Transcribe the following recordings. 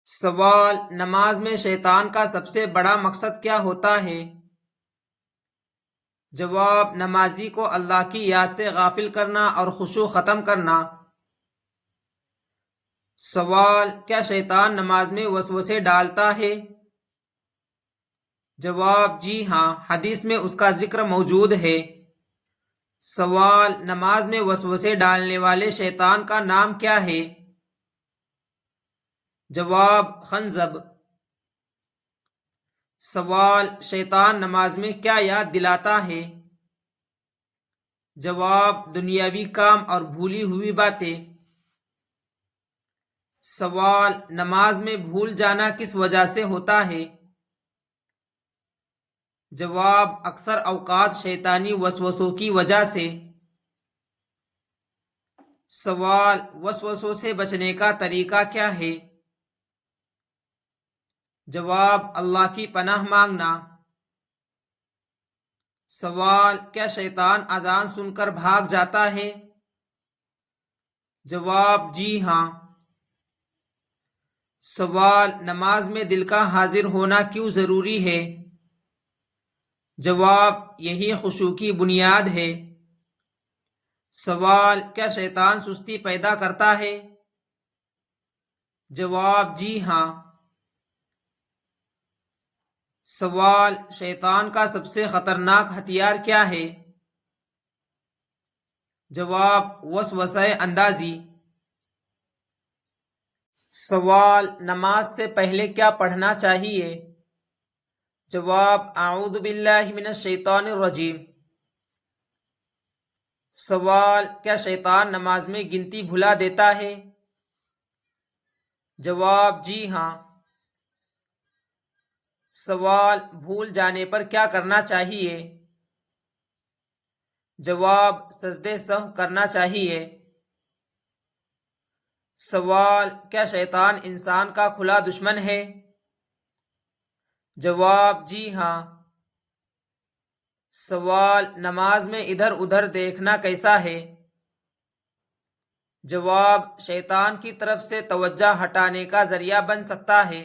سوال: نماز میں شیطان کا سب سے بڑا مقصد کیا ہوتا ہے؟ جواب: نمازی کو اللہ کی یاد سے غافل کرنا اور خشوع ختم کرنا۔ سوال: کیا شیطان نماز میں وسوسے ڈالتا ہے؟ جواب: جی ہاں، حدیث میں اس کا ذکر موجود ہے۔ سوال: نماز میں وسوسے ڈالنے والے شیطان کا نام کیا ہے؟ جواب: خنزب۔ سوال: شیطان نماز میں کیا یاد دلاتا ہے؟ جواب: دنیاوی کام اور بھولی ہوئی باتیں۔ سوال: نماز میں بھول جانا کس وجہ سے ہوتا ہے؟ جواب: اکثر اوقات شیطانی وسوسوں کی وجہ سے۔ سوال: وسوسوں سے بچنے کا طریقہ کیا ہے؟ جواب: اللہ کی پناہ مانگنا۔ سوال: کیا شیطان اذان سن کر بھاگ جاتا ہے؟ جواب: جی ہاں۔ سوال: نماز میں دل کا حاضر ہونا کیوں ضروری ہے؟ جواب: یہی خشوع کی بنیاد ہے۔ سوال: کیا شیطان سستی پیدا کرتا ہے؟ جواب: جی ہاں۔ سوال: شیطان کا سب سے خطرناک ہتھیار کیا ہے؟ جواب: وسوسہ اندازی۔ سوال: نماز سے پہلے کیا پڑھنا چاہیے؟ جواب: اعوذ باللہ من الشیطان الرجیم۔ سوال: کیا شیطان نماز میں گنتی بھلا دیتا ہے؟ جواب: جی ہاں۔ سوال: بھول جانے پر کیا کرنا چاہیے؟ جواب: سجدہ سہو کرنا چاہیے۔ سوال: کیا شیطان انسان کا کھلا دشمن ہے؟ جواب: جی ہاں۔ سوال: نماز میں ادھر ادھر دیکھنا کیسا ہے؟ جواب: شیطان کی طرف سے توجہ ہٹانے کا ذریعہ بن سکتا ہے۔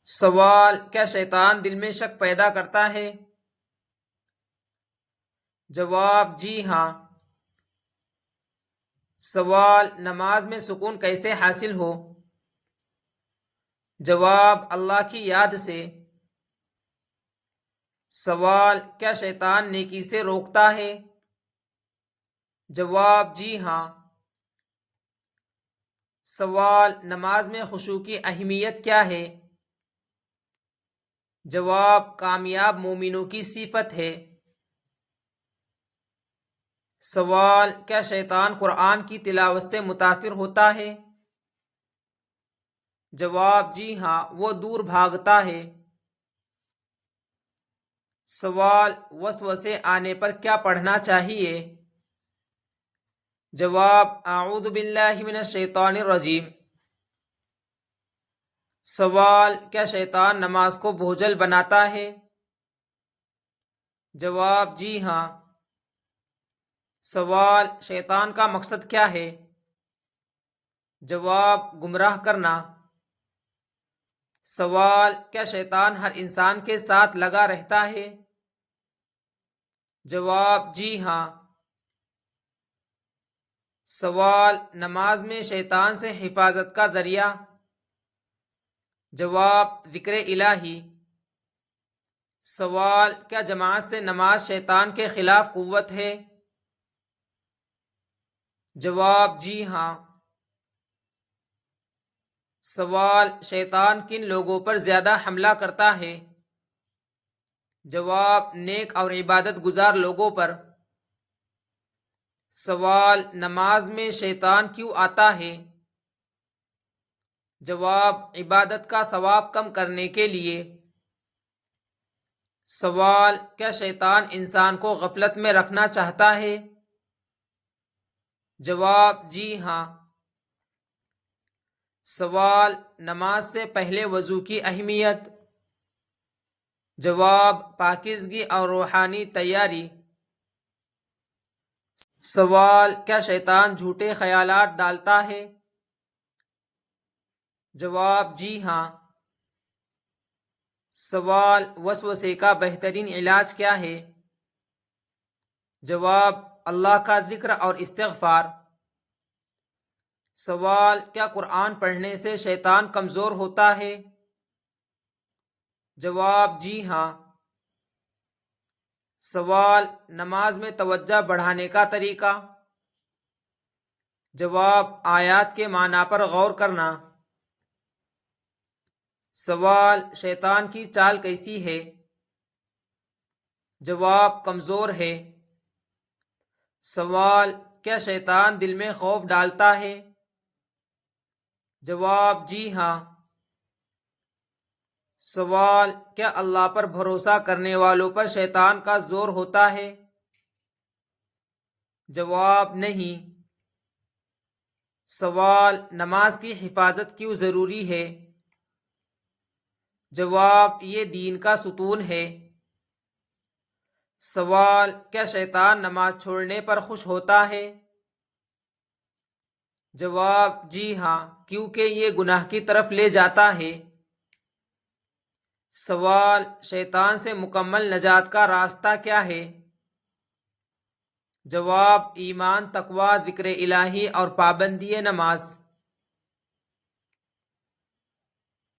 سوال: کیا شیطان دل میں شک پیدا کرتا ہے؟ جواب: جی ہاں۔ سوال: نماز میں سکون کیسے حاصل ہو؟ جواب: اللہ کی یاد سے۔ سوال: کیا شیطان نیکی سے روکتا ہے؟ جواب: جی ہاں۔ سوال: نماز میں خشوع کی اہمیت کیا ہے؟ جواب: کامیاب مومنوں کی صفت ہے۔ سوال: کیا شیطان قرآن کی تلاوت سے متاثر ہوتا ہے؟ جواب: جی ہاں، وہ دور بھاگتا ہے۔ سوال: وسوسے آنے پر کیا پڑھنا چاہیے؟ جواب: اعوذ باللہ من الشیطان الرجیم۔ سوال: کیا شیطان نماز کو بوجھل بناتا ہے؟ جواب: جی ہاں۔ سوال: شیطان کا مقصد کیا ہے؟ جواب: گمراہ کرنا۔ سوال: کیا شیطان ہر انسان کے ساتھ لگا رہتا ہے؟ جواب: جی ہاں۔ سوال: نماز میں شیطان سے حفاظت کا ذریعہ؟ جواب: ذکر الہی۔ سوال: کیا جماعت سے نماز شیطان کے خلاف قوت ہے؟ جواب: جی ہاں۔ سوال: شیطان کن لوگوں پر زیادہ حملہ کرتا ہے؟ جواب: نیک اور عبادت گزار لوگوں پر۔ سوال: نماز میں شیطان کیوں آتا ہے؟ جواب: عبادت کا ثواب کم کرنے کے لیے۔ سوال: کیا شیطان انسان کو غفلت میں رکھنا چاہتا ہے؟ جواب: جی ہاں۔ سوال: نماز سے پہلے وضو کی اہمیت؟ جواب: پاکیزگی اور روحانی تیاری۔ سوال: کیا شیطان جھوٹے خیالات ڈالتا ہے؟ جواب جی ہاں۔ سوال وسوسے کا بہترین علاج کیا ہے؟ جواب اللہ کا ذکر اور استغفار۔ سوال کیا قرآن پڑھنے سے شیطان کمزور ہوتا ہے؟ جواب جی ہاں۔ سوال نماز میں توجہ بڑھانے کا طریقہ؟ جواب آیات کے معنی پر غور کرنا۔ سوال شیطان کی چال کیسی ہے؟ جواب کمزور ہے۔ سوال کیا شیطان دل میں خوف ڈالتا ہے؟ جواب جی ہاں۔ سوال کیا اللہ پر بھروسہ کرنے والوں پر شیطان کا زور ہوتا ہے؟ جواب نہیں۔ سوال نماز کی حفاظت کیوں ضروری ہے؟ جواب یہ دین کا ستون ہے۔ سوال کیا شیطان نماز چھوڑنے پر خوش ہوتا ہے؟ جواب جی ہاں، کیونکہ یہ گناہ کی طرف لے جاتا ہے۔ سوال شیطان سے مکمل نجات کا راستہ کیا ہے؟ جواب ایمان، تقوی، ذکر الہی اور پابندی نماز۔